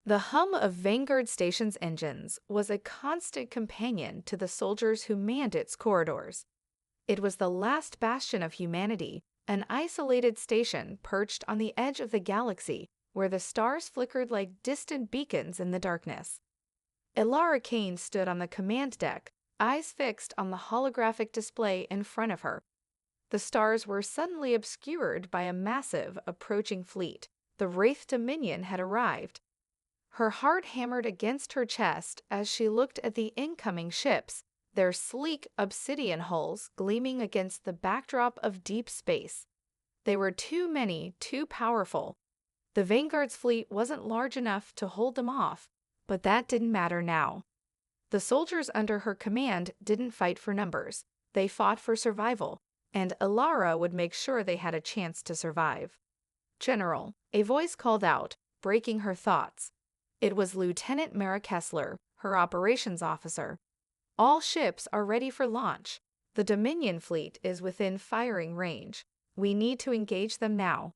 The hum of Vanguard Station's engines was a constant companion to the soldiers who manned its corridors. It was the last bastion of humanity, an isolated station perched on the edge of the galaxy where the stars flickered like distant beacons in the darkness. Elara Kane stood on the command deck, eyes fixed on the holographic display in front of her. The stars were suddenly obscured by a massive, approaching fleet. The Wraith Dominion had arrived. Her heart hammered against her chest as she looked at the incoming ships, their sleek obsidian hulls gleaming against the backdrop of deep space. They were too many, too powerful. The Vanguard's fleet wasn't large enough to hold them off, but that didn't matter now. The soldiers under her command didn't fight for numbers. They fought for survival, and Elara would make sure they had a chance to survive. "General," a voice called out, breaking her thoughts. It was Lieutenant Mara Kessler, her operations officer. "All ships are ready for launch. The Dominion fleet is within firing range. We need to engage them now."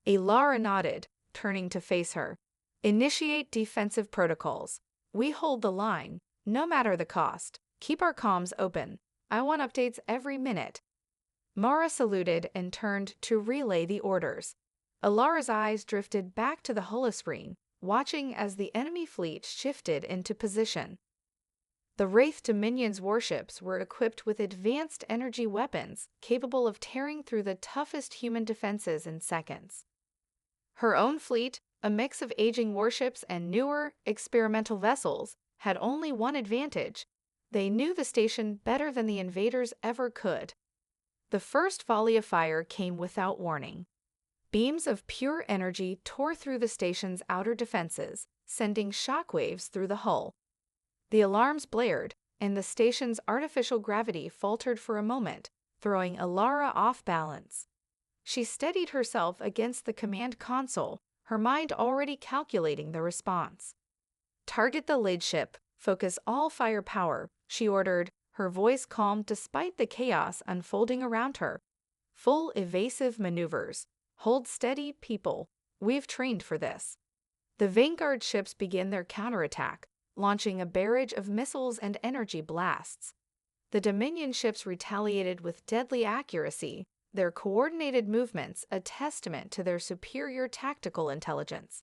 Elara nodded, turning to face her. "Initiate defensive protocols. We hold the line, no matter the cost. Keep our comms open. I want updates every minute." Mara saluted and turned to relay the orders. Elara's eyes drifted back to the holoscreen, watching as the enemy fleet shifted into position. The Wraith Dominion's warships were equipped with advanced energy weapons capable of tearing through the toughest human defenses in seconds. Her own fleet, a mix of aging warships and newer, experimental vessels, had only one advantage. They knew the station better than the invaders ever could. The first volley of fire came without warning. Beams of pure energy tore through the station's outer defenses, sending shockwaves through the hull. The alarms blared, and the station's artificial gravity faltered for a moment, throwing Elara off balance. She steadied herself against the command console, her mind already calculating the response. "Target the lid ship, focus all firepower," she ordered, her voice calm despite the chaos unfolding around her. "Full evasive maneuvers. Hold steady, people. We've trained for this." The Vanguard ships began their counterattack, launching a barrage of missiles and energy blasts. The Dominion ships retaliated with deadly accuracy, their coordinated movements a testament to their superior tactical intelligence.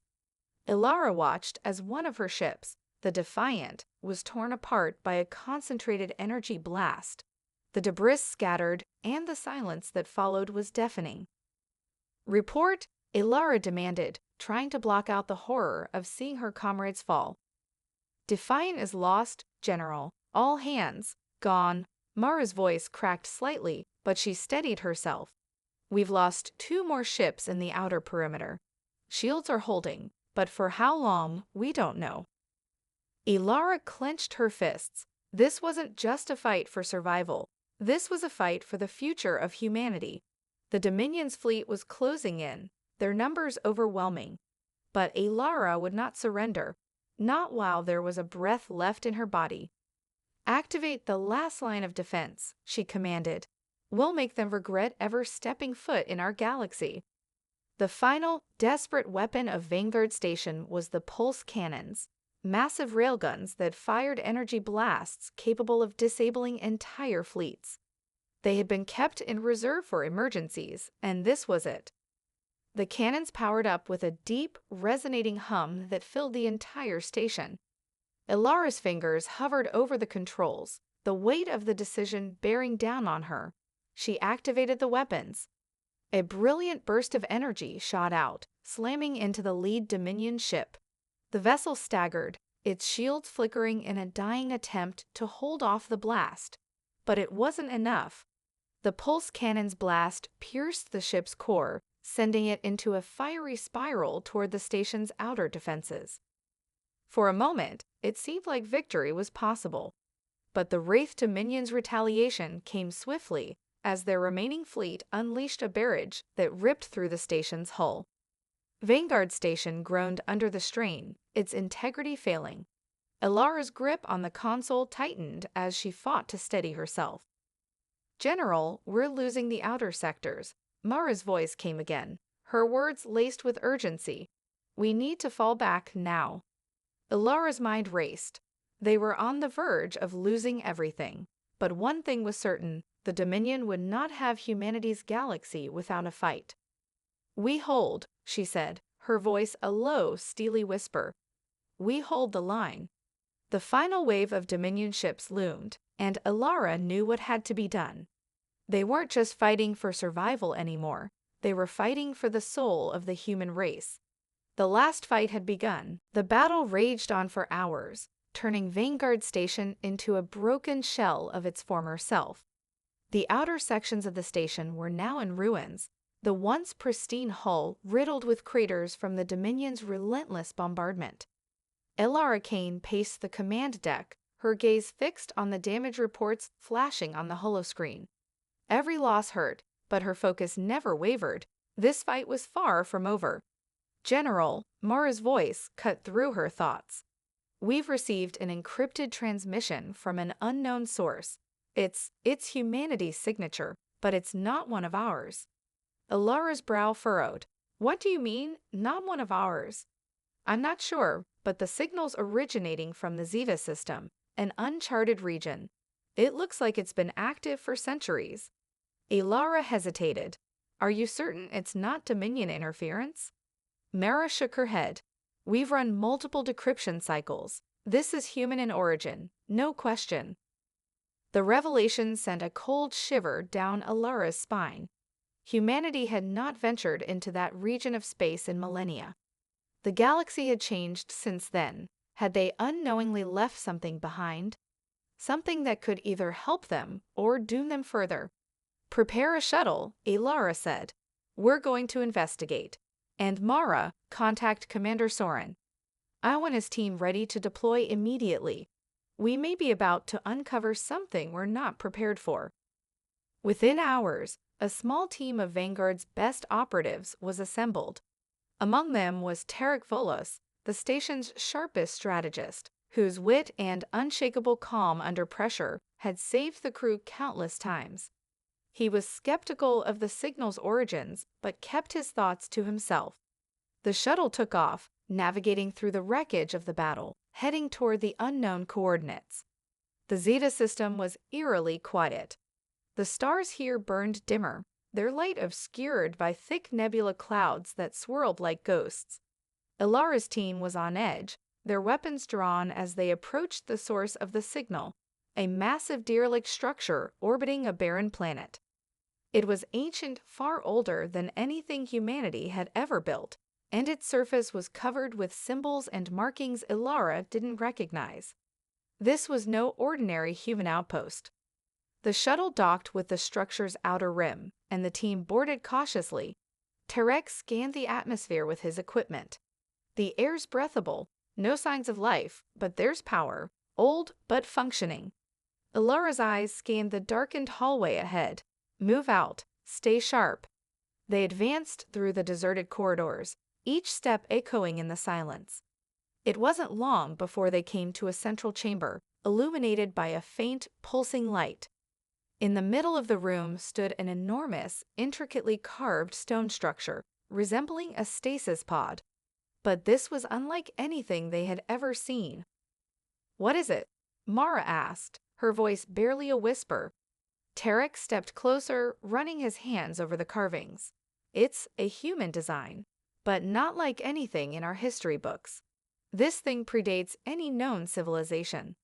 Elara watched as one of her ships, the Defiant, was torn apart by a concentrated energy blast. The debris scattered, and the silence that followed was deafening. "Report," Elara demanded, trying to block out the horror of seeing her comrades fall. "Defiant is lost, General. All hands gone." Mara's voice cracked slightly, but she steadied herself. "We've lost 2 more ships in the outer perimeter. Shields are holding, but for how long, we don't know." Elara clenched her fists. This wasn't just a fight for survival. This was a fight for the future of humanity. The Dominion's fleet was closing in, their numbers overwhelming. But Elara would not surrender, not while there was a breath left in her body. "Activate the last line of defense," she commanded. "We'll make them regret ever stepping foot in our galaxy." The final, desperate weapon of Vanguard Station was the pulse cannons, massive railguns that fired energy blasts capable of disabling entire fleets. They had been kept in reserve for emergencies, and this was it. The cannons powered up with a deep, resonating hum that filled the entire station. Elara's fingers hovered over the controls, the weight of the decision bearing down on her. She activated the weapons. A brilliant burst of energy shot out, slamming into the lead Dominion ship. The vessel staggered, its shields flickering in a dying attempt to hold off the blast. But it wasn't enough. The pulse cannon's blast pierced the ship's core, sending it into a fiery spiral toward the station's outer defenses. For a moment, it seemed like victory was possible. But the Wraith Dominion's retaliation came swiftly as their remaining fleet unleashed a barrage that ripped through the station's hull. Vanguard Station groaned under the strain, its integrity failing. Elara's grip on the console tightened as she fought to steady herself. "General, we're losing the outer sectors." Mara's voice came again, her words laced with urgency. We need to fall back now. Ilara's mind raced. They were on the verge of losing everything. But one thing was certain, the Dominion would not have humanity's galaxy without a fight. We hold, she said, her voice a low, steely whisper. We hold the line. The final wave of Dominion ships loomed, and Ilara knew what had to be done. They weren't just fighting for survival anymore. They were fighting for the soul of the human race. The last fight had begun. The battle raged on for hours, turning Vanguard Station into a broken shell of its former self. The outer sections of the station were now in ruins, the once pristine hull riddled with craters from the Dominion's relentless bombardment. Ilara Kane paced the command deck, her gaze fixed on the damage reports flashing on the holoscreen. Every loss hurt, but her focus never wavered. This fight was far from over. General, Mara's voice cut through her thoughts. We've received an encrypted transmission from an unknown source. It's humanity's signature, but it's not one of ours. Ilara's brow furrowed. What do you mean, not one of ours? I'm not sure, but the signal's originating from the Zeta system, an uncharted region. It looks like it's been active for centuries. Ilara hesitated. Are you certain it's not Dominion interference? Mara shook her head. We've run multiple decryption cycles. This is human in origin, no question. The revelation sent a cold shiver down Ilara's spine. Humanity had not ventured into that region of space in millennia. The galaxy had changed since then. Had they unknowingly left something behind? Something that could either help them or doom them further. Prepare a shuttle, Ilara said. We're going to investigate. And Mara, contact Commander Soren. I want his team ready to deploy immediately. We may be about to uncover something we're not prepared for. Within hours, a small team of Vanguard's best operatives was assembled. Among them was Tarek Volos, the station's sharpest strategist, whose wit and unshakable calm under pressure had saved the crew countless times. He was skeptical of the signal's origins, but kept his thoughts to himself. The shuttle took off, navigating through the wreckage of the battle, heading toward the unknown coordinates. The Zeta system was eerily quiet. The stars here burned dimmer, their light obscured by thick nebula clouds that swirled like ghosts. Ilara's team was on edge, their weapons drawn as they approached the source of the signal, a massive derelict structure orbiting a barren planet. It was ancient, far older than anything humanity had ever built, and its surface was covered with symbols and markings Ilara didn't recognize. This was no ordinary human outpost. The shuttle docked with the structure's outer rim, and the team boarded cautiously. Tarek scanned the atmosphere with his equipment. The air's breathable, no signs of life, but there's power, old but functioning. Ilara's eyes scanned the darkened hallway ahead. Move out, stay sharp. They advanced through the deserted corridors, each step echoing in the silence. It wasn't long before they came to a central chamber, illuminated by a faint, pulsing light. In the middle of the room stood an enormous, intricately carved stone structure, resembling a stasis pod. But this was unlike anything they had ever seen. What is it? Mara asked, her voice barely a whisper. Tarek stepped closer, running his hands over the carvings. It's a human design, but not like anything in our history books. This thing predates any known civilization.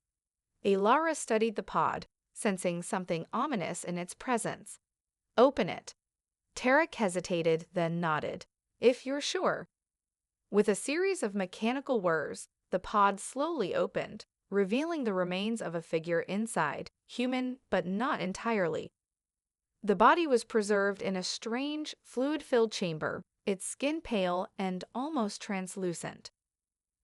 Ilara studied the pod, sensing something ominous in its presence. Open it. Tarek hesitated, then nodded. If you're sure. With a series of mechanical whirs, the pod slowly opened, revealing the remains of a figure inside, human but not entirely. The body was preserved in a strange, fluid-filled chamber, its skin pale and almost translucent.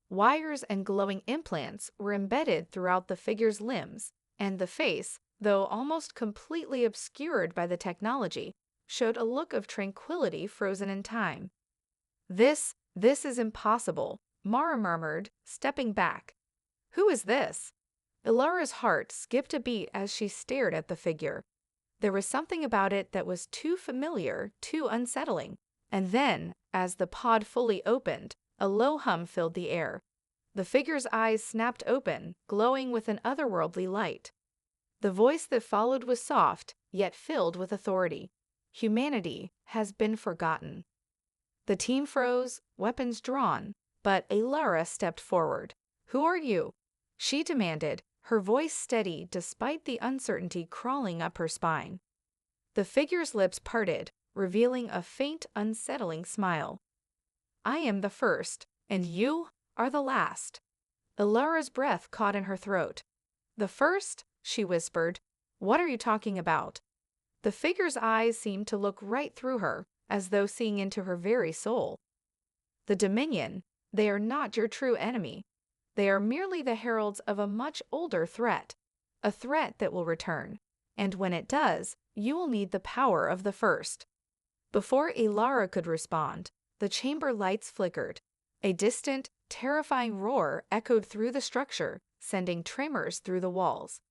Wires and glowing implants were embedded throughout the figure's limbs, and the face, though almost completely obscured by the technology, showed a look of tranquility frozen in time. This is impossible, Mara murmured, stepping back. Who is this? Ilara's heart skipped a beat as she stared at the figure. There was something about it that was too familiar, too unsettling. And then, as the pod fully opened, A low hum filled the air. The figure's eyes snapped open, glowing with an otherworldly light. The voice that followed was soft, yet filled with authority. Humanity has been forgotten. The team froze, weapons drawn, but Alara stepped forward. "Who are you?" she demanded, her voice steady despite the uncertainty crawling up her spine. The figure's lips parted, revealing a faint, unsettling smile. "I am the first, and you are the last." Alara's breath caught in her throat. "The first?" she whispered. "What are you talking about?" The figure's eyes seemed to look right through her, as though seeing into her very soul. "The Dominion, they are not your true enemy. They are merely the heralds of a much older threat, a threat that will return, and when it does, you will need the power of the first." Before Alara could respond, the chamber lights flickered. A distant, terrifying roar echoed through the structure, sending tremors through the walls.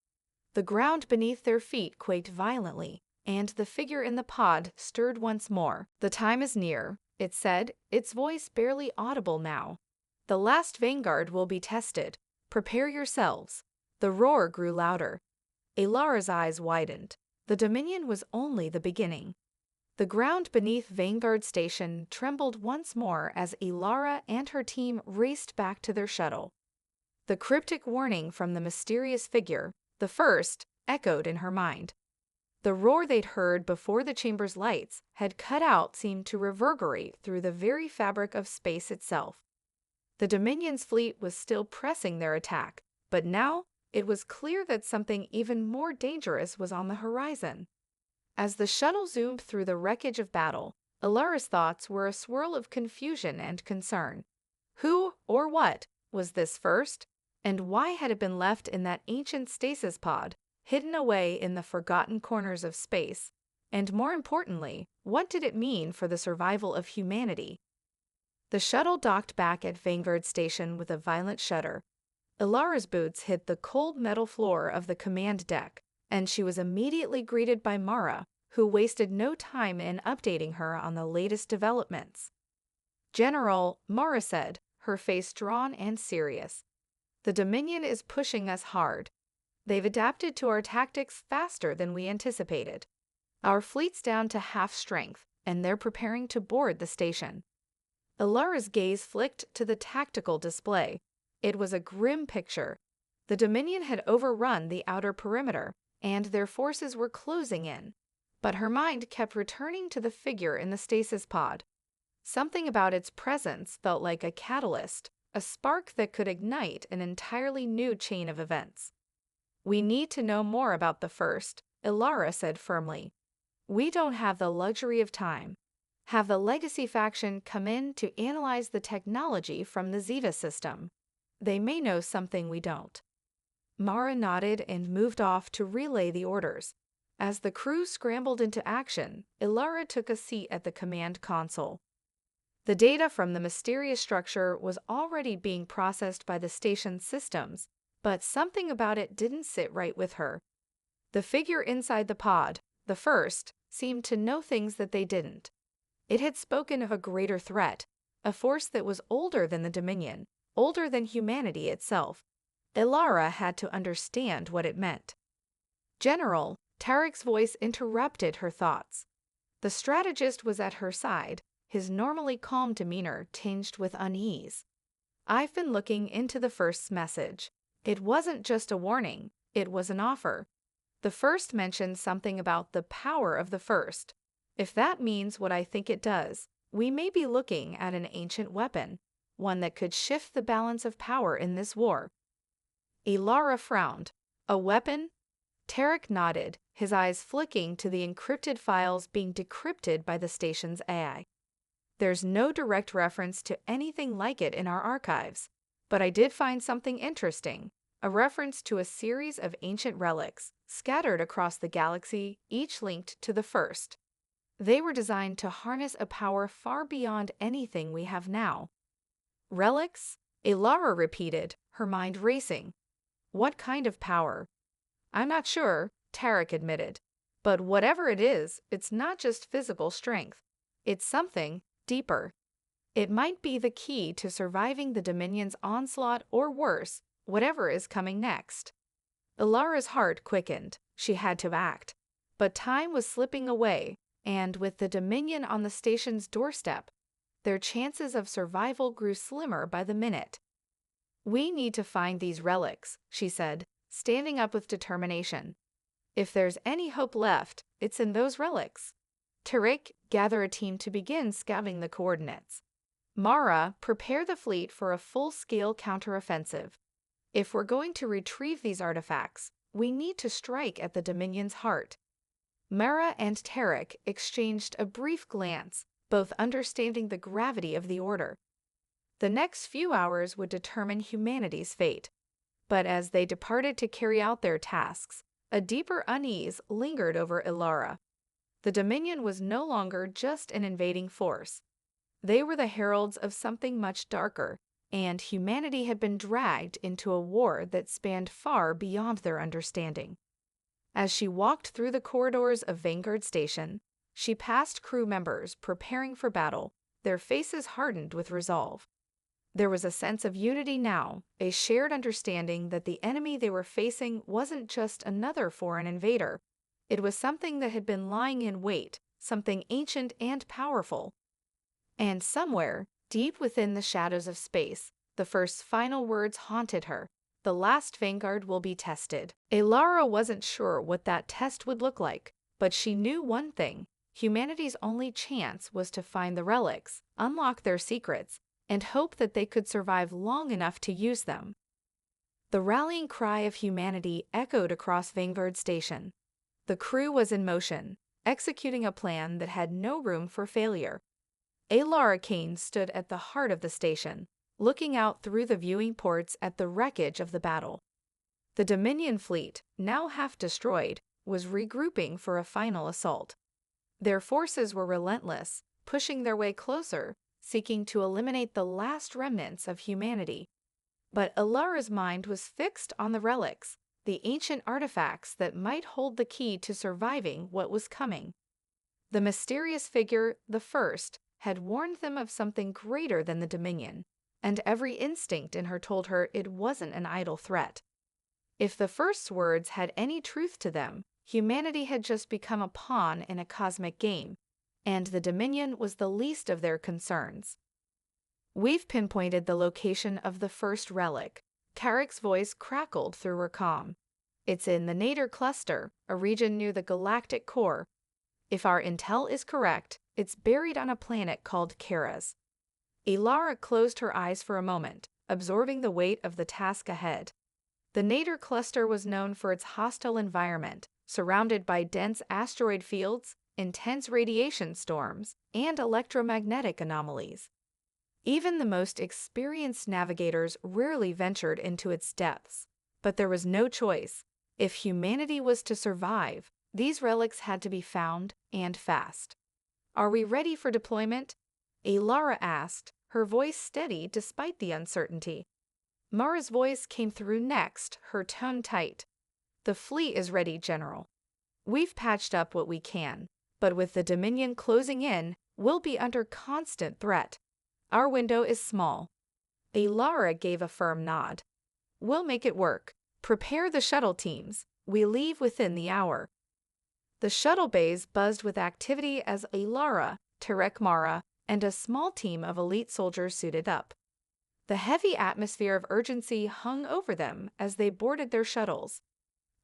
The ground beneath their feet quaked violently, and the figure in the pod stirred once more. "The time is near," it said, its voice barely audible now. "The last Vanguard will be tested. Prepare yourselves." The roar grew louder. Alara's eyes widened. The Dominion was only the beginning. The ground beneath Vanguard Station trembled once more as Alara and her team raced back to their shuttle. The cryptic warning from the mysterious figure, the first, echoed in her mind. The roar they'd heard before the chamber's lights had cut out seemed to reverberate through the very fabric of space itself. The Dominion's fleet was still pressing their attack, but now it was clear that something even more dangerous was on the horizon. As the shuttle zoomed through the wreckage of battle, Alara's thoughts were a swirl of confusion and concern. Who, or what, was this first? And why had it been left in that ancient stasis pod, hidden away in the forgotten corners of space? And more importantly, what did it mean for the survival of humanity? The shuttle docked back at Vanguard Station with a violent shudder. Alara's boots hit the cold metal floor of the command deck, and she was immediately greeted by Mara, who wasted no time in updating her on the latest developments. "General," Mara said, her face drawn and serious, "the Dominion is pushing us hard. They've adapted to our tactics faster than we anticipated. Our fleet's down to half strength, and they're preparing to board the station." Alara's gaze flicked to the tactical display. It was a grim picture. The Dominion had overrun the outer perimeter, and their forces were closing in. But her mind kept returning to the figure in the stasis pod. Something about its presence felt like a catalyst, a spark that could ignite an entirely new chain of events. "We need to know more about the first," Alara said firmly. "We don't have the luxury of time. Have the Legacy faction come in to analyze the technology from the Zeta system. They may know something we don't." Mara nodded and moved off to relay the orders. As the crew scrambled into action, Alara took a seat at the command console. The data from the mysterious structure was already being processed by the station's systems, but something about it didn't sit right with her. The figure inside the pod, the first, seemed to know things that they didn't. It had spoken of a greater threat, a force that was older than the Dominion, older than humanity itself. Alara had to understand what it meant. "General," Tarek's voice interrupted her thoughts. The strategist was at her side, his normally calm demeanor tinged with unease. "I've been looking into the first's message. It wasn't just a warning, it was an offer. The first mentioned something about the power of the first. If that means what I think it does, we may be looking at an ancient weapon, one that could shift the balance of power in this war." Alara frowned. "A weapon?" Tarek nodded, his eyes flicking to the encrypted files being decrypted by the station's AI. "There's no direct reference to anything like it in our archives, but I did find something interesting, a reference to a series of ancient relics scattered across the galaxy, each linked to the first. They were designed to harness a power far beyond anything we have now." "Relics?" Alara repeated, her mind racing. "What kind of power?" "I'm not sure," Tarek admitted. "But whatever it is, it's not just physical strength. It's something deeper." It might be the key to surviving the Dominion's onslaught or worse, whatever is coming next. Ilara's heart quickened. She had to act. But time was slipping away, and with the Dominion on the station's doorstep, their chances of survival grew slimmer by the minute. "We need to find these relics," she said, standing up with determination. "If there's any hope left, it's in those relics. Tarek, gather a team to begin scouting the coordinates. Mara, prepare the fleet for a full-scale counteroffensive. If we're going to retrieve these artifacts, we need to strike at the Dominion's heart." Mara and Tarek exchanged a brief glance, both understanding the gravity of the order. The next few hours would determine humanity's fate. But as they departed to carry out their tasks, a deeper unease lingered over Ilara. The Dominion was no longer just an invading force. They were the heralds of something much darker, and humanity had been dragged into a war that spanned far beyond their understanding. As she walked through the corridors of Vanguard Station, she passed crew members preparing for battle, their faces hardened with resolve. There was a sense of unity now, a shared understanding that the enemy they were facing wasn't just another foreign invader. It was something that had been lying in wait, something ancient and powerful. And somewhere, deep within the shadows of space, the first final words haunted her. "The last Vanguard will be tested." Ilara wasn't sure what that test would look like, but she knew one thing. Humanity's only chance was to find the relics, unlock their secrets, and hope that they could survive long enough to use them. The rallying cry of humanity echoed across Vanguard Station. The crew was in motion, executing a plan that had no room for failure. Ilara Kane stood at the heart of the station, looking out through the viewing ports at the wreckage of the battle. The Dominion fleet, now half destroyed, was regrouping for a final assault. Their forces were relentless, pushing their way closer, seeking to eliminate the last remnants of humanity. But Ilara's mind was fixed on the relics, the ancient artifacts that might hold the key to surviving what was coming. The mysterious figure, the First, had warned them of something greater than the Dominion, and every instinct in her told her it wasn't an idle threat. If the First's words had any truth to them, humanity had just become a pawn in a cosmic game, and the Dominion was the least of their concerns. "We've pinpointed the location of the first relic." Tarek's voice crackled through her comm. "It's in the Nader cluster, a region near the galactic core. If our intel is correct, it's buried on a planet called Karas." Ilara closed her eyes for a moment, absorbing the weight of the task ahead. The Nader cluster was known for its hostile environment, surrounded by dense asteroid fields, intense radiation storms, and electromagnetic anomalies. Even the most experienced navigators rarely ventured into its depths. But there was no choice. If humanity was to survive, these relics had to be found, and fast. "Are we ready for deployment?" Ilara asked, her voice steady despite the uncertainty. Mara's voice came through next, her tone tight. "The fleet is ready, General. We've patched up what we can, but with the Dominion closing in, we'll be under constant threat. Our window is small." Ilara gave a firm nod. "We'll make it work. Prepare the shuttle teams. We leave within the hour." The shuttle bays buzzed with activity as Ilara, Tarek Mara, and a small team of elite soldiers suited up. The heavy atmosphere of urgency hung over them as they boarded their shuttles.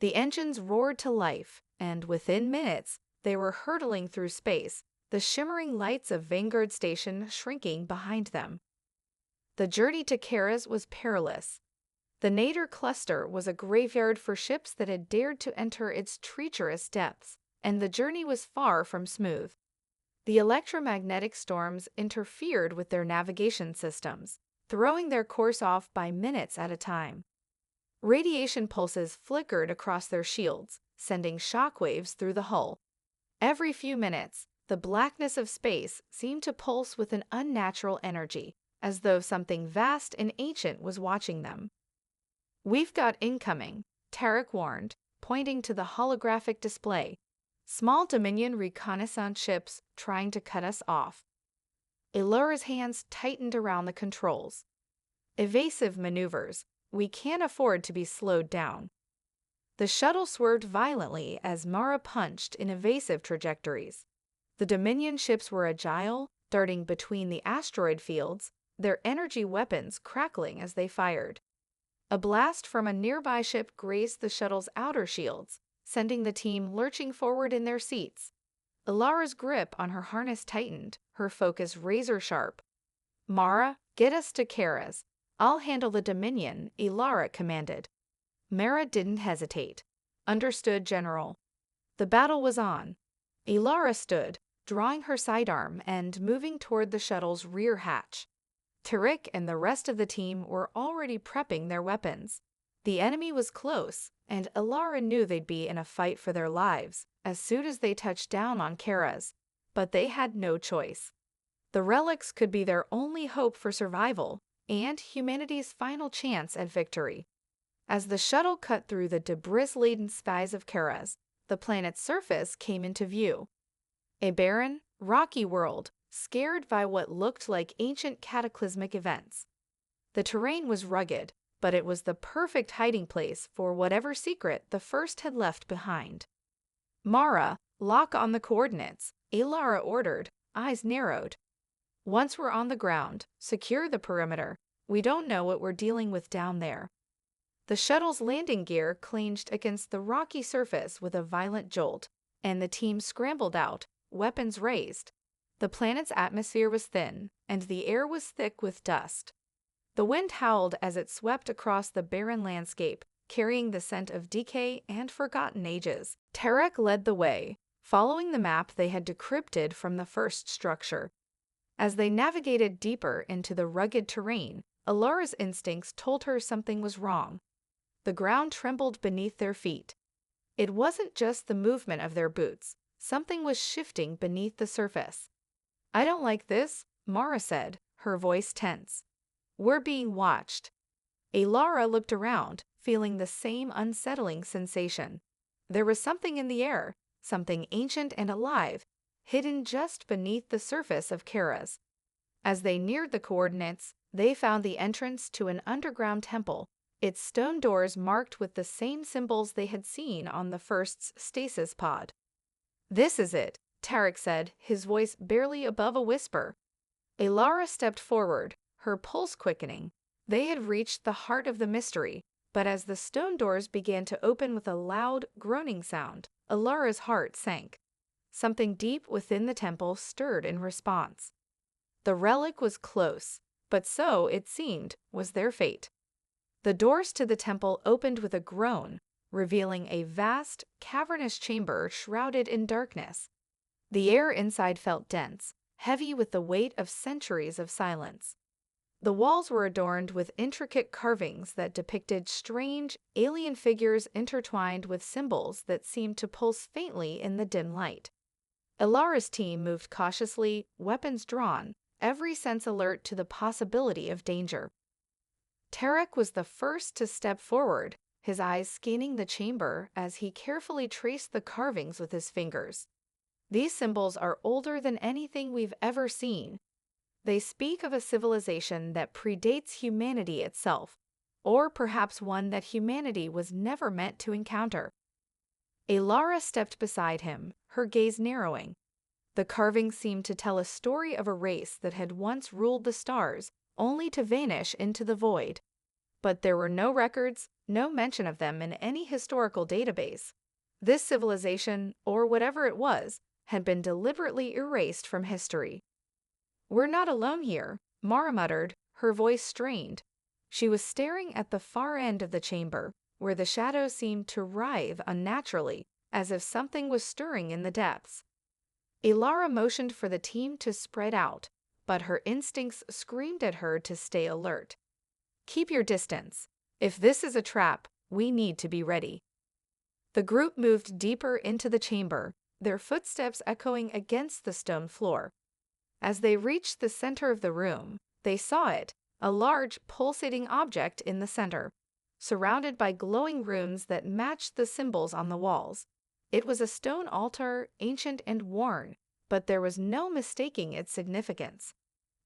The engines roared to life, and within minutes, they were hurtling through space, the shimmering lights of Vanguard Station shrinking behind them. The journey to Karas was perilous. The Nader cluster was a graveyard for ships that had dared to enter its treacherous depths, and the journey was far from smooth. The electromagnetic storms interfered with their navigation systems, throwing their course off by minutes at a time. Radiation pulses flickered across their shields, sending shockwaves through the hull. Every few minutes, the blackness of space seemed to pulse with an unnatural energy, as though something vast and ancient was watching them. "We've got incoming," Tarek warned, pointing to the holographic display. "Small Dominion reconnaissance ships trying to cut us off." Elara's hands tightened around the controls. Evasive maneuvers. We can't afford to be slowed down. The shuttle swerved violently as Mara punched in evasive trajectories. The Dominion ships were agile, darting between the asteroid fields, their energy weapons crackling as they fired. A blast from a nearby ship grazed the shuttle's outer shields, sending the team lurching forward in their seats. Elara's grip on her harness tightened, her focus razor-sharp. "Mara, get us to Kara's. I'll handle the Dominion," Elara commanded. Mara didn't hesitate. "Understood, General." The battle was on. Elara stood, drawing her sidearm and moving toward the shuttle's rear hatch. Tarek and the rest of the team were already prepping their weapons. The enemy was close, and Elara knew they'd be in a fight for their lives as soon as they touched down on Kara's, but they had no choice. The relics could be their only hope for survival and humanity's final chance at victory. As the shuttle cut through the debris-laden skies of Kara's, the planet's surface came into view. A barren, rocky world, scared by what looked like ancient cataclysmic events. The terrain was rugged, but it was the perfect hiding place for whatever secret the first had left behind. "Mara, lock on the coordinates," Elara ordered, eyes narrowed. "Once we're on the ground, secure the perimeter. We don't know what we're dealing with down there." The shuttle's landing gear clanged against the rocky surface with a violent jolt, and the team scrambled out, weapons raised. The planet's atmosphere was thin, and the air was thick with dust. The wind howled as it swept across the barren landscape, carrying the scent of decay and forgotten ages. Tarek led the way, following the map they had decrypted from the first structure. As they navigated deeper into the rugged terrain, Elara's instincts told her something was wrong. The ground trembled beneath their feet. It wasn't just the movement of their boots. Something was shifting beneath the surface. "I don't like this," Mara said, her voice tense. "We're being watched." Elara looked around, feeling the same unsettling sensation. There was something in the air, something ancient and alive, hidden just beneath the surface of Kara's. As they neared the coordinates, they found the entrance to an underground temple, its stone doors marked with the same symbols they had seen on the first's stasis pod. "This is it," Tarek said, his voice barely above a whisper. Elara stepped forward, her pulse quickening. They had reached the heart of the mystery, but as the stone doors began to open with a loud, groaning sound, Elara's heart sank. Something deep within the temple stirred in response. The relic was close, but so, it seemed, was their fate. The doors to the temple opened with a groan, revealing a vast, cavernous chamber shrouded in darkness. The air inside felt dense, heavy with the weight of centuries of silence. The walls were adorned with intricate carvings that depicted strange, alien figures intertwined with symbols that seemed to pulse faintly in the dim light. Elara's team moved cautiously, weapons drawn, every sense alert to the possibility of danger. Tarek was the first to step forward, his eyes scanning the chamber as he carefully traced the carvings with his fingers. "These symbols are older than anything we've ever seen. They speak of a civilization that predates humanity itself, or perhaps one that humanity was never meant to encounter." Elara stepped beside him, her gaze narrowing. The carvings seemed to tell a story of a race that had once ruled the stars, only to vanish into the void. But there were no records, no mention of them in any historical database. This civilization, or whatever it was, had been deliberately erased from history. "We're not alone here," Mara muttered, her voice strained. She was staring at the far end of the chamber, where the shadows seemed to writhe unnaturally, as if something was stirring in the depths. Elara motioned for the team to spread out, but her instincts screamed at her to stay alert. "Keep your distance. If this is a trap, we need to be ready." The group moved deeper into the chamber, their footsteps echoing against the stone floor. As they reached the center of the room, they saw it, a large, pulsating object in the center, surrounded by glowing runes that matched the symbols on the walls. It was a stone altar, ancient and worn, but there was no mistaking its significance.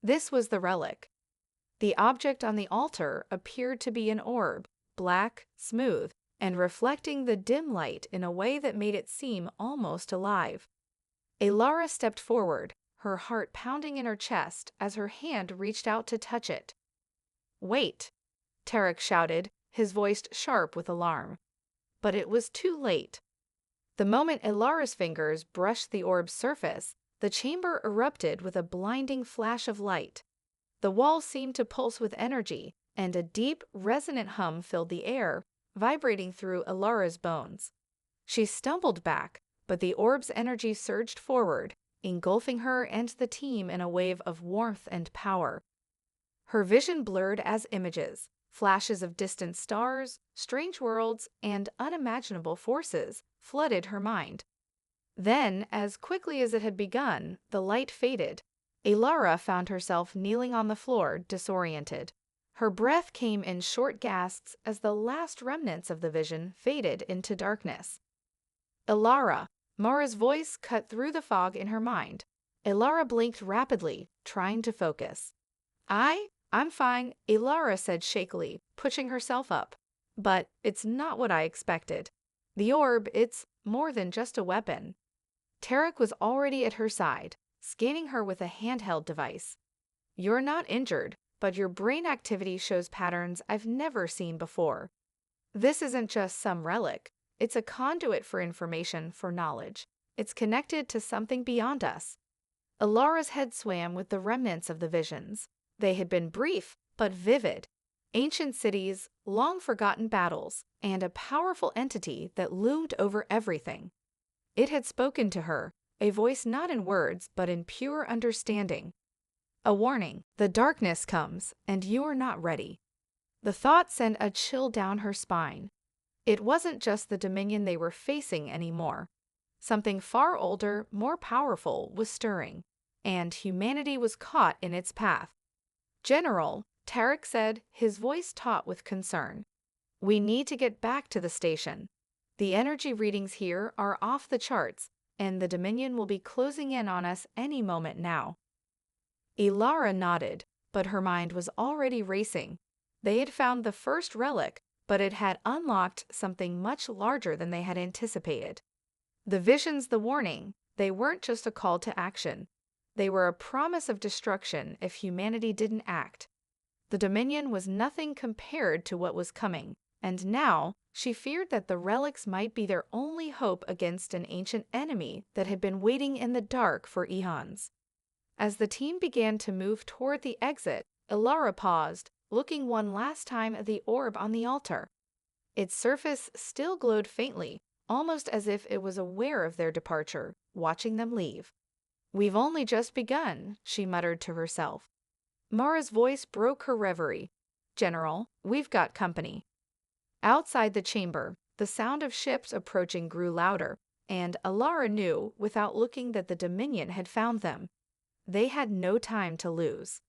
This was the relic. The object on the altar appeared to be an orb, black, smooth, and reflecting the dim light in a way that made it seem almost alive. Alara stepped forward, her heart pounding in her chest as her hand reached out to touch it. "Wait!" Tarek shouted, his voice sharp with alarm. But it was too late. The moment Alara's fingers brushed the orb's surface, the chamber erupted with a blinding flash of light. The walls seemed to pulse with energy, and a deep, resonant hum filled the air, vibrating through Alara's bones. She stumbled back, but the orb's energy surged forward, engulfing her and the team in a wave of warmth and power. Her vision blurred as images, flashes of distant stars, strange worlds, and unimaginable forces flooded her mind. Then, as quickly as it had begun, the light faded. Alara found herself kneeling on the floor, disoriented. Her breath came in short gasps as the last remnants of the vision faded into darkness. "Alara!" Mara's voice cut through the fog in her mind. Alara blinked rapidly, trying to focus. I'm fine," Alara said shakily, pushing herself up. "But it's not what I expected. The orb, it's more than just a weapon." Tarek was already at her side, scanning her with a handheld device. "You're not injured, but your brain activity shows patterns I've never seen before. This isn't just some relic. It's a conduit for information, for knowledge. It's connected to something beyond us." Alara's head swam with the remnants of the visions. They had been brief, but vivid. Ancient cities, long-forgotten battles, and a powerful entity that loomed over everything. It had spoken to her, a voice not in words, but in pure understanding. "A warning, the darkness comes, and you are not ready." The thought sent a chill down her spine. It wasn't just the Dominion they were facing anymore. Something far older, more powerful, was stirring, and humanity was caught in its path. "General," Tarek said, his voice taut with concern, "we need to get back to the station. The energy readings here are off the charts, and the Dominion will be closing in on us any moment now." Alara nodded, but her mind was already racing. They had found the first relic, but it had unlocked something much larger than they had anticipated. The visions, the warning, they weren't just a call to action. They were a promise of destruction if humanity didn't act. The Dominion was nothing compared to what was coming, and now she feared that the relics might be their only hope against an ancient enemy that had been waiting in the dark for eons. As the team began to move toward the exit, Alara paused, looking one last time at the orb on the altar. Its surface still glowed faintly, almost as if it was aware of their departure, watching them leave. "We've only just begun," she muttered to herself. Mara's voice broke her reverie. "General, we've got company." Outside the chamber, the sound of ships approaching grew louder, and Alara knew, without looking, that the Dominion had found them. They had no time to lose.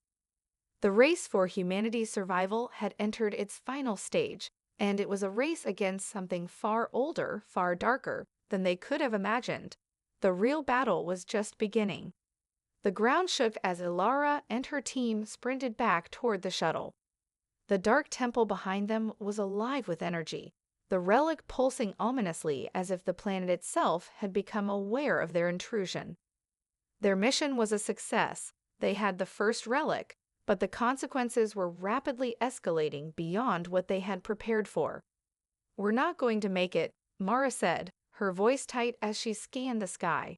The race for humanity's survival had entered its final stage, and it was a race against something far older, far darker, than they could have imagined. The real battle was just beginning. The ground shook as Alara and her team sprinted back toward the shuttle. The dark temple behind them was alive with energy, the relic pulsing ominously as if the planet itself had become aware of their intrusion. Their mission was a success. They had the first relic, but the consequences were rapidly escalating beyond what they had prepared for. "We're not going to make it," Mara said, her voice tight as she scanned the sky.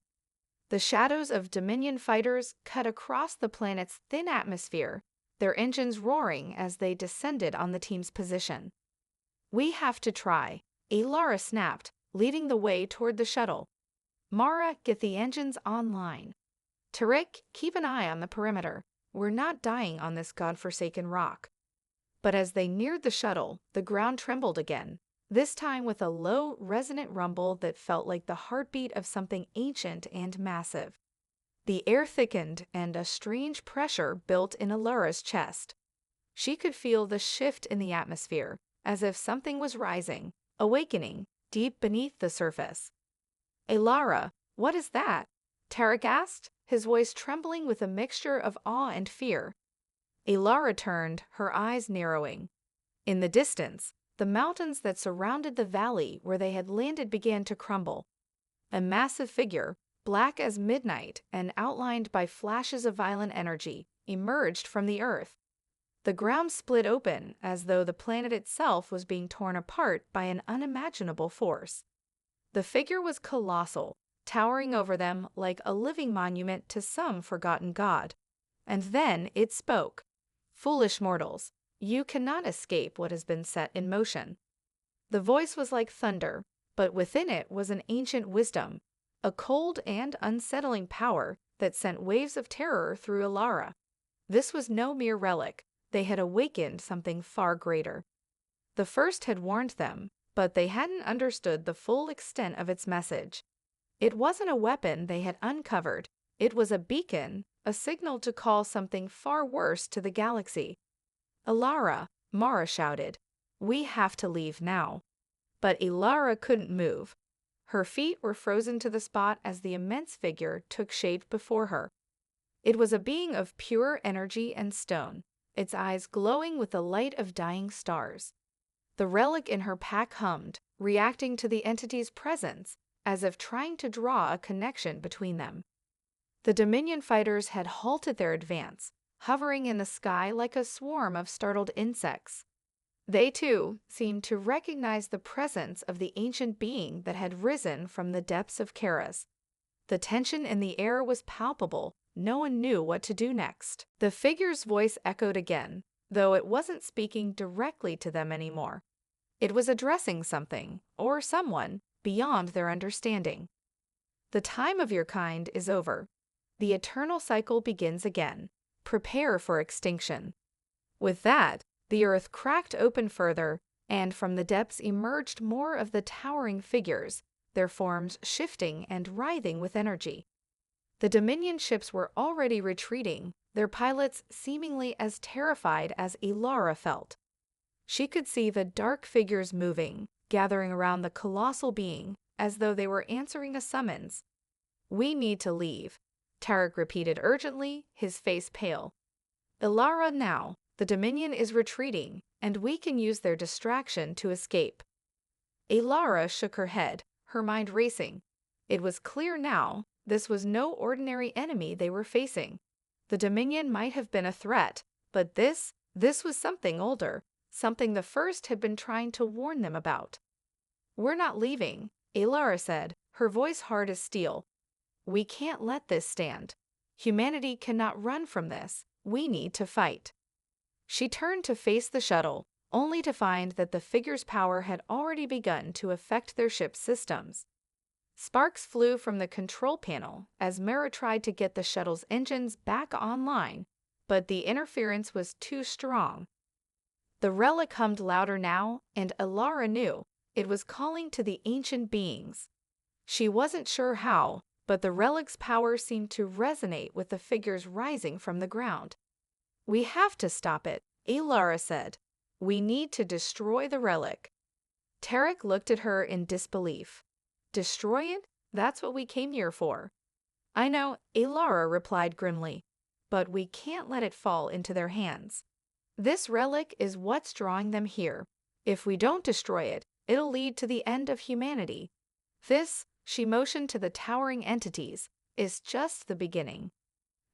The shadows of Dominion fighters cut across the planet's thin atmosphere, their engines roaring as they descended on the team's position. "We have to try," Alara snapped, leading the way toward the shuttle. "Mara, get the engines online. Tarek, keep an eye on the perimeter. We're not dying on this godforsaken rock." But as they neared the shuttle, the ground trembled again, this time with a low, resonant rumble that felt like the heartbeat of something ancient and massive. The air thickened, and a strange pressure built in Alara's chest. She could feel the shift in the atmosphere, as if something was rising, awakening, deep beneath the surface. "Alara, what is that?" Tarek asked, his voice trembling with a mixture of awe and fear. Ilara turned, her eyes narrowing. In the distance, the mountains that surrounded the valley where they had landed began to crumble. A massive figure, black as midnight and outlined by flashes of violent energy, emerged from the earth. The ground split open as though the planet itself was being torn apart by an unimaginable force. The figure was colossal, towering over them like a living monument to some forgotten god. And then it spoke. "Foolish mortals, you cannot escape what has been set in motion." The voice was like thunder, but within it was an ancient wisdom, a cold and unsettling power that sent waves of terror through Ilara. This was no mere relic. They had awakened something far greater. The first had warned them, but they hadn't understood the full extent of its message. It wasn't a weapon they had uncovered. It was a beacon, a signal to call something far worse to the galaxy. "Ilara," Mara shouted. "We have to leave now." But Ilara couldn't move. Her feet were frozen to the spot as the immense figure took shape before her. It was a being of pure energy and stone, its eyes glowing with the light of dying stars. The relic in her pack hummed, reacting to the entity's presence, as if trying to draw a connection between them. The Dominion fighters had halted their advance, hovering in the sky like a swarm of startled insects. They, too, seemed to recognize the presence of the ancient being that had risen from the depths of Karas. The tension in the air was palpable. No one knew what to do next. The figure's voice echoed again, though it wasn't speaking directly to them anymore. It was addressing something, or someone, beyond their understanding. "The time of your kind is over. The eternal cycle begins again. Prepare for extinction." With that, the earth cracked open further, and from the depths emerged more of the towering figures, their forms shifting and writhing with energy. The Dominion ships were already retreating, their pilots seemingly as terrified as Ilara felt. She could see the dark figures moving, gathering around the colossal being, as though they were answering a summons. "We need to leave," Tarek repeated urgently, his face pale. "Ilara now. The Dominion is retreating, and we can use their distraction to escape." Ilara shook her head, her mind racing. It was clear now, this was no ordinary enemy they were facing. The Dominion might have been a threat, but this was something older, something the First had been trying to warn them about. "We're not leaving," Ilara said, her voice hard as steel. "We can't let this stand. Humanity cannot run from this. We need to fight." She turned to face the shuttle, only to find that the figure's power had already begun to affect their ship's systems. Sparks flew from the control panel as Mara tried to get the shuttle's engines back online, but the interference was too strong. The relic hummed louder now, and Ilara knew it was calling to the ancient beings. She wasn't sure how, but the relic's power seemed to resonate with the figures rising from the ground. "We have to stop it," Ilara said. "We need to destroy the relic." Tarek looked at her in disbelief. "Destroy it? That's what we came here for." "I know," Ilara replied grimly, "but we can't let it fall into their hands. This relic is what's drawing them here. If we don't destroy it, it'll lead to the end of humanity. This," she motioned to the towering entities, "is just the beginning."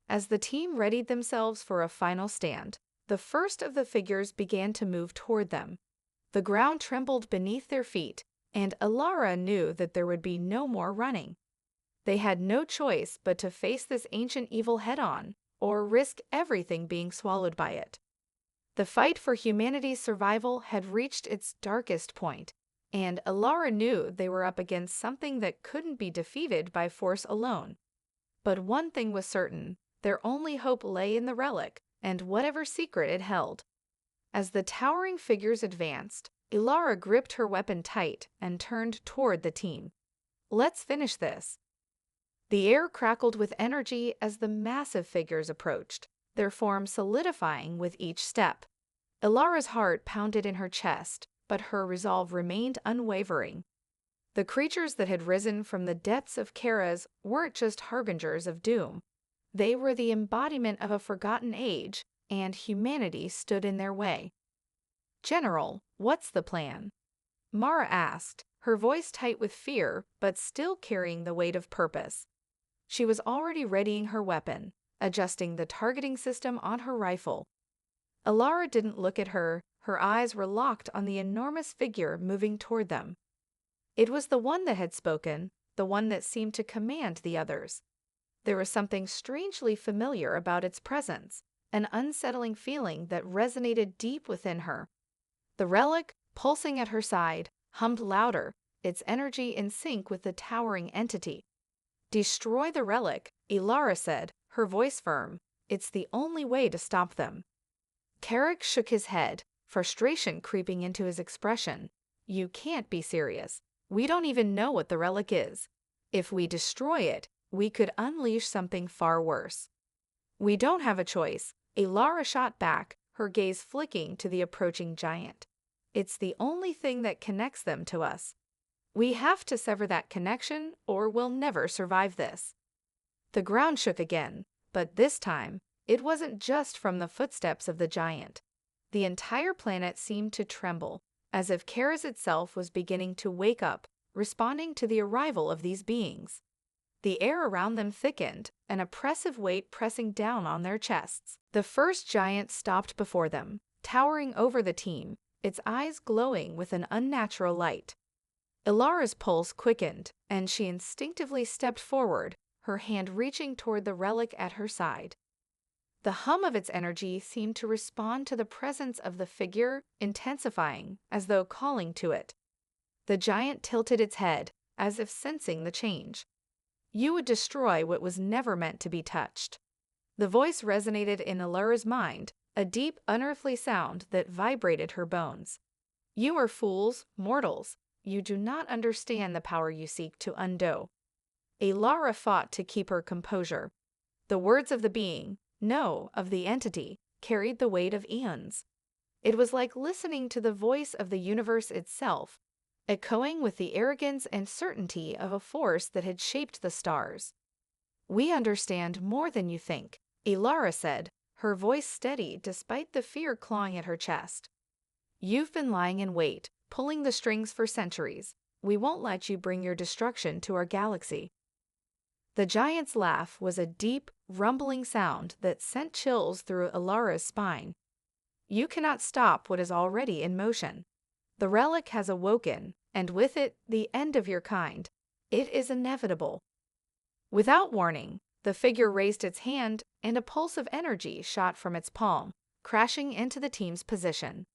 As the team readied themselves for a final stand, the first of the figures began to move toward them. The ground trembled beneath their feet, and Ilara knew that there would be no more running. They had no choice but to face this ancient evil head-on, or risk everything being swallowed by it. The fight for humanity's survival had reached its darkest point, and Ilara knew they were up against something that couldn't be defeated by force alone. But one thing was certain, their only hope lay in the relic, and whatever secret it held. As the towering figures advanced, Ilara gripped her weapon tight and turned toward the team. "Let's finish this." The air crackled with energy as the massive figures approached, their form solidifying with each step. Ilara's heart pounded in her chest, but her resolve remained unwavering. The creatures that had risen from the depths of Kara's weren't just harbingers of doom. They were the embodiment of a forgotten age, and humanity stood in their way. "General, what's the plan?" Mara asked, her voice tight with fear but still carrying the weight of purpose. She was already readying her weapon, adjusting the targeting system on her rifle. Alara didn't look at her, her eyes were locked on the enormous figure moving toward them. It was the one that had spoken, the one that seemed to command the others. There was something strangely familiar about its presence, an unsettling feeling that resonated deep within her. The relic, pulsing at her side, hummed louder, its energy in sync with the towering entity. "Destroy the relic," Ilara said, her voice firm. "It's the only way to stop them." Carrick shook his head, frustration creeping into his expression. "You can't be serious. We don't even know what the relic is. If we destroy it, we could unleash something far worse." "We don't have a choice," Ilara shot back, her gaze flicking to the approaching giant. "It's the only thing that connects them to us. We have to sever that connection, or we'll never survive this." The ground shook again, but this time, it wasn't just from the footsteps of the giant. The entire planet seemed to tremble, as if Karas itself was beginning to wake up, responding to the arrival of these beings. The air around them thickened, an oppressive weight pressing down on their chests. The first giant stopped before them, towering over the team, its eyes glowing with an unnatural light. Ilara's pulse quickened, and she instinctively stepped forward, her hand reaching toward the relic at her side. The hum of its energy seemed to respond to the presence of the figure, intensifying, as though calling to it. The giant tilted its head, as if sensing the change. "You would destroy what was never meant to be touched." The voice resonated in Ilara's mind, a deep, unearthly sound that vibrated her bones. "You are fools, mortals. You do not understand the power you seek to undo." Ilara fought to keep her composure. The words of the being, no, of the entity, carried the weight of eons. It was like listening to the voice of the universe itself, echoing with the arrogance and certainty of a force that had shaped the stars. "We understand more than you think," Ilara said, her voice steady despite the fear clawing at her chest. "You've been lying in wait, pulling the strings for centuries. We won't let you bring your destruction to our galaxy." The giant's laugh was a deep, rumbling sound that sent chills through Ilara's spine. "You cannot stop what is already in motion. The relic has awoken, and with it, the end of your kind. It is inevitable." Without warning, the figure raised its hand, and a pulse of energy shot from its palm, crashing into the team's position.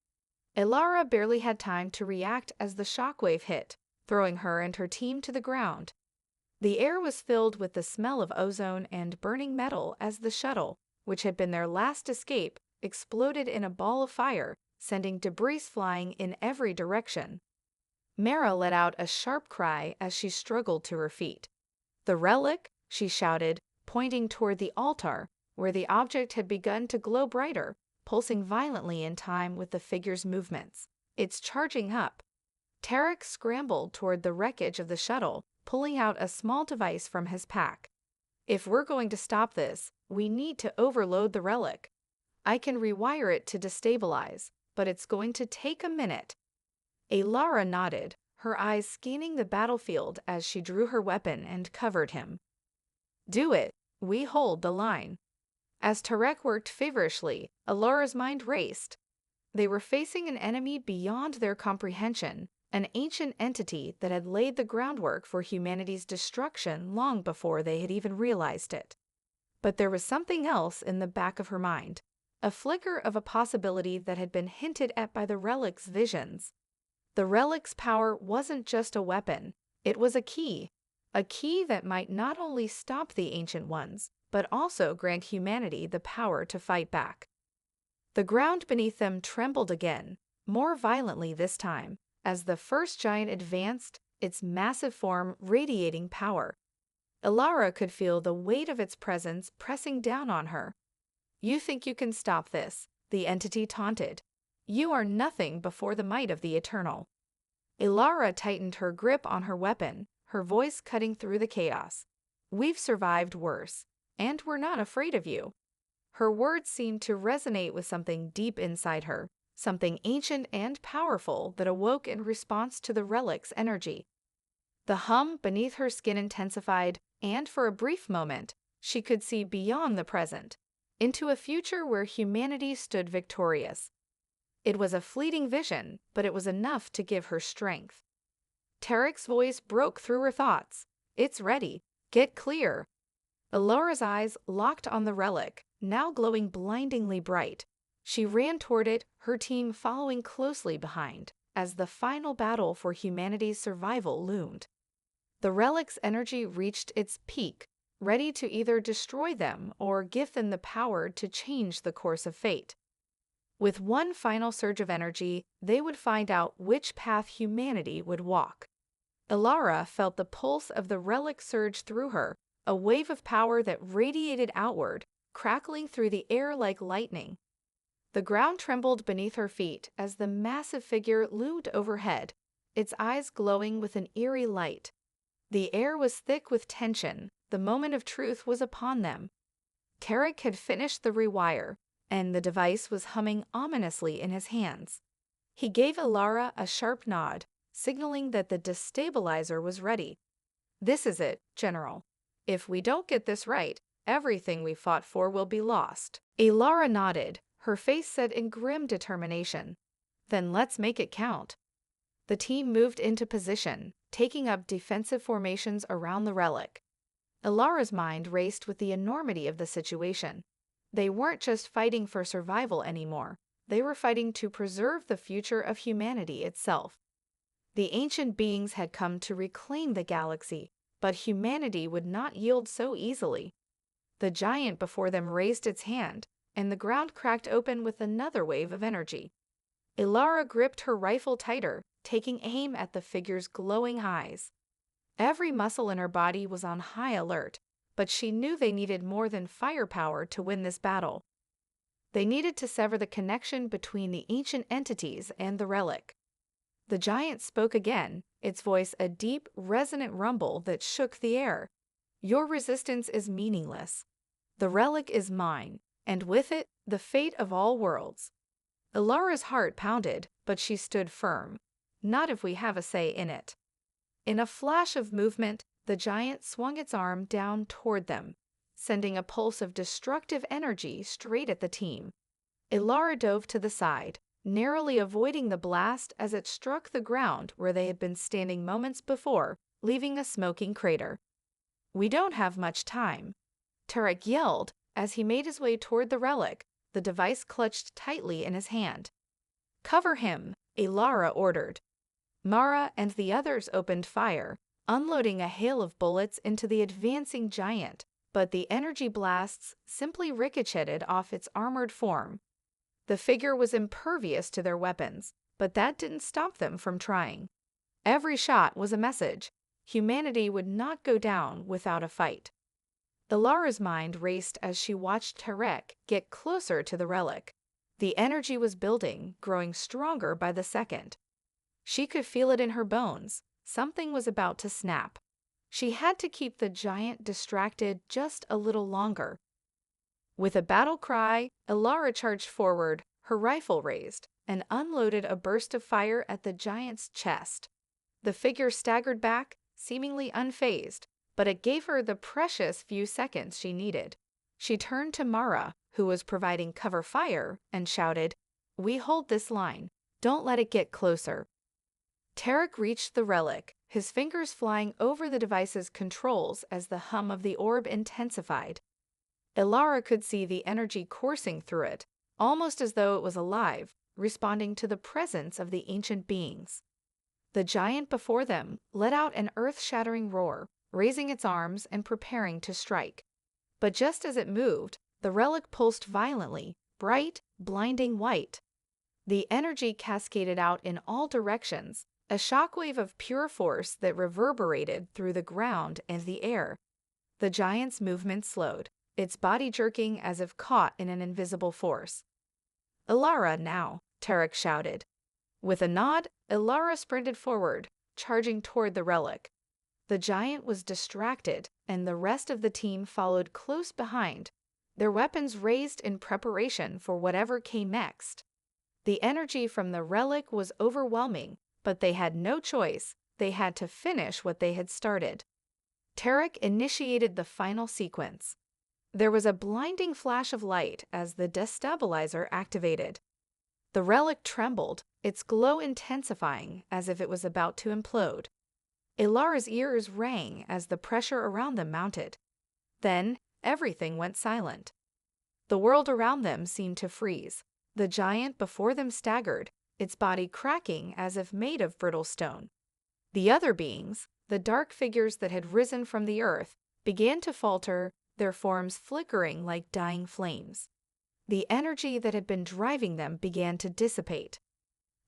Ilara barely had time to react as the shockwave hit, throwing her and her team to the ground. The air was filled with the smell of ozone and burning metal as the shuttle, which had been their last escape, exploded in a ball of fire, sending debris flying in every direction. Mara let out a sharp cry as she struggled to her feet. "The relic," she shouted, pointing toward the altar, where the object had begun to glow brighter, pulsing violently in time with the figure's movements. "It's charging up." Tarek scrambled toward the wreckage of the shuttle, pulling out a small device from his pack. "If we're going to stop this, we need to overload the relic. I can rewire it to destabilize, but it's going to take a minute." Ilara nodded, her eyes scanning the battlefield as she drew her weapon and covered him. "Do it. We hold the line." As Tarek worked feverishly, Ilara's mind raced. They were facing an enemy beyond their comprehension, an ancient entity that had laid the groundwork for humanity's destruction long before they had even realized it. But there was something else in the back of her mind, a flicker of a possibility that had been hinted at by the relic's visions. The relic's power wasn't just a weapon, it was a key that might not only stop the Ancient Ones, but also grant humanity the power to fight back. The ground beneath them trembled again, more violently this time, as the first giant advanced, its massive form radiating power. Ilara could feel the weight of its presence pressing down on her. "You think you can stop this," the entity taunted. "You are nothing before the might of the Eternal." Ilara tightened her grip on her weapon, her voice cutting through the chaos. "We've survived worse, and we're not afraid of you." Her words seemed to resonate with something deep inside her, something ancient and powerful that awoke in response to the relic's energy. The hum beneath her skin intensified, and for a brief moment, she could see beyond the present, into a future where humanity stood victorious. It was a fleeting vision, but it was enough to give her strength. Tarek's voice broke through her thoughts. "It's ready. Get clear." Alora's eyes locked on the relic, now glowing blindingly bright. She ran toward it, her team following closely behind, as the final battle for humanity's survival loomed. The relic's energy reached its peak, ready to either destroy them or give them the power to change the course of fate. With one final surge of energy, they would find out which path humanity would walk. Ilara felt the pulse of the relic surge through her, a wave of power that radiated outward, crackling through the air like lightning. The ground trembled beneath her feet as the massive figure loomed overhead, its eyes glowing with an eerie light. The air was thick with tension, the moment of truth was upon them. Tarek had finished the rewire, and the device was humming ominously in his hands. He gave Ilara a sharp nod, signaling that the destabilizer was ready. "This is it, General. If we don't get this right, everything we fought for will be lost." Ilara nodded, her face set in grim determination. "Then let's make it count." The team moved into position, taking up defensive formations around the relic. Ilara's mind raced with the enormity of the situation. They weren't just fighting for survival anymore. They were fighting to preserve the future of humanity itself. The ancient beings had come to reclaim the galaxy, but humanity would not yield so easily. The giant before them raised its hand, and the ground cracked open with another wave of energy. Ilara gripped her rifle tighter, taking aim at the figure's glowing eyes. Every muscle in her body was on high alert, but she knew they needed more than firepower to win this battle. They needed to sever the connection between the ancient entities and the relic. The giant spoke again, its voice a deep, resonant rumble that shook the air. "Your resistance is meaningless. The relic is mine, and with it, the fate of all worlds." Ilara's heart pounded, but she stood firm. "Not if we have a say in it." In a flash of movement, the giant swung its arm down toward them, sending a pulse of destructive energy straight at the team. Ilara dove to the side, narrowly avoiding the blast as it struck the ground where they had been standing moments before, leaving a smoking crater. "We don't have much time," Tarek yelled as he made his way toward the relic, the device clutched tightly in his hand. "Cover him," Ilara ordered. Mara and the others opened fire, unloading a hail of bullets into the advancing giant, but the energy blasts simply ricocheted off its armored form. The figure was impervious to their weapons, but that didn't stop them from trying. Every shot was a message. Humanity would not go down without a fight. Ilara's mind raced as she watched Tarek get closer to the relic. The energy was building, growing stronger by the second. She could feel it in her bones. Something was about to snap. She had to keep the giant distracted just a little longer. With a battle cry, Ilara charged forward, her rifle raised, and unloaded a burst of fire at the giant's chest. The figure staggered back, seemingly unfazed, but it gave her the precious few seconds she needed. She turned to Mara, who was providing cover fire, and shouted, "We hold this line. Don't let it get closer." Tarek reached the relic, his fingers flying over the device's controls as the hum of the orb intensified. Ilara could see the energy coursing through it, almost as though it was alive, responding to the presence of the ancient beings. The giant before them let out an earth-shattering roar, raising its arms and preparing to strike. But just as it moved, the relic pulsed violently, bright, blinding white. The energy cascaded out in all directions, a shockwave of pure force that reverberated through the ground and the air. The giant's movement slowed, its body jerking as if caught in an invisible force. "Ilara now," Tarek shouted. With a nod, Ilara sprinted forward, charging toward the relic. The giant was distracted, and the rest of the team followed close behind, their weapons raised in preparation for whatever came next. The energy from the relic was overwhelming, but they had no choice. They had to finish what they had started. Tarek initiated the final sequence. There was a blinding flash of light as the destabilizer activated. The relic trembled, its glow intensifying as if it was about to implode. Ilara's ears rang as the pressure around them mounted. Then, everything went silent. The world around them seemed to freeze. The giant before them staggered, its body cracking as if made of brittle stone. The other beings, the dark figures that had risen from the earth, began to falter, their forms flickering like dying flames. The energy that had been driving them began to dissipate.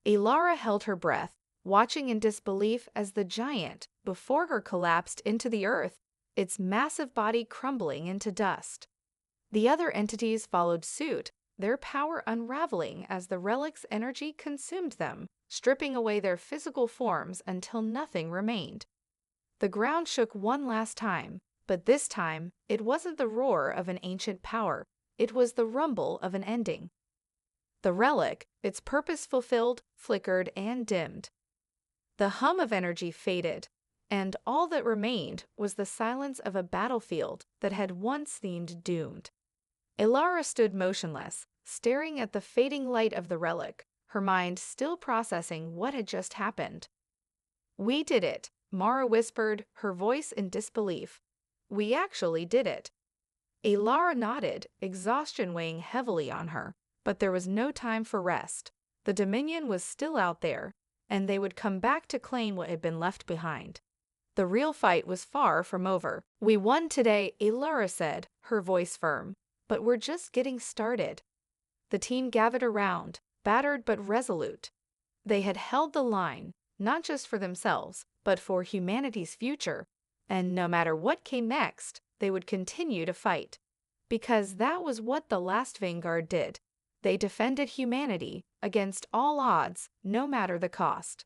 Ilara held her breath, watching in disbelief as the giant before her collapsed into the earth, its massive body crumbling into dust. The other entities followed suit, their power unraveling as the relic's energy consumed them, stripping away their physical forms until nothing remained. The ground shook one last time, but this time it wasn't the roar of an ancient power, it was the rumble of an ending. The relic, its purpose fulfilled, flickered and dimmed. The hum of energy faded, and all that remained was the silence of a battlefield that had once seemed doomed. Ilara stood motionless, staring at the fading light of the relic, her mind still processing what had just happened. "We did it," Mara whispered, her voice in disbelief. "We actually did it." Ilara nodded, exhaustion weighing heavily on her, but there was no time for rest. The Dominion was still out there, and they would come back to claim what had been left behind. The real fight was far from over. "We won today," Ilara said, her voice firm, "but we're just getting started." The team gathered around, battered but resolute. They had held the line, not just for themselves, but for humanity's future, and no matter what came next, they would continue to fight. Because that was what the last Vanguard did. They defended humanity against all odds, no matter the cost.